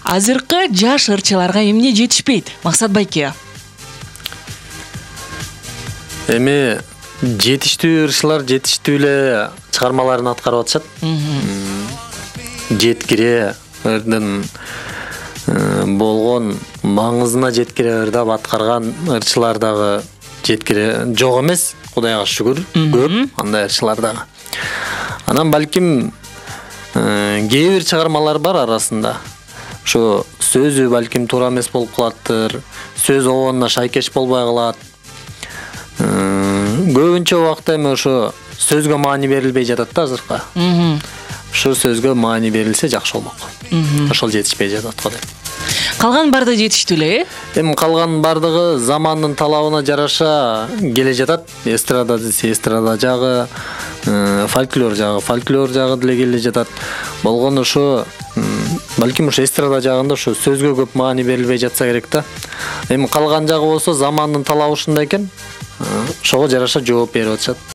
Азыркы жаш ырчыларга эмне жетишпейт, Максат байке? Эми жетиштүү ырчылар жетиштүү эле чыгармаларын аткарып атышат. Жеткире ырдын болгон маңызына жеткире ырдап аткарган ырчылар дагы жеткире жок эмес, Кудайга шүгүр, көп андай ырчылар дагы. Анан балким кээ бир чыгармалар бар арасында. Ошо сөзү балким туура эмес болуп калаттыр, сөз обонуна шайкеш болбой калат. Көбүнчө убакта эми ошо сөзгө маани берилбей жатат да азыркы. Ошо сөзгө маани берилсе жакшы болмок. Ошол жетишпей жатат го деп. Калган барды жетиштүү эле, Эми калган бардыгы замандын талабына жараша келе жатат. Эстрада десе эстрада жагы, фольклор жагы деле келе жатат. Болгону ошо балким ошо эстрада жагында ошо сөзгө көп маани берилбей жатса керек да. Эми калган жагы болсо замандын талабы ушундай экен. Ошого жараша жооп берип атышат.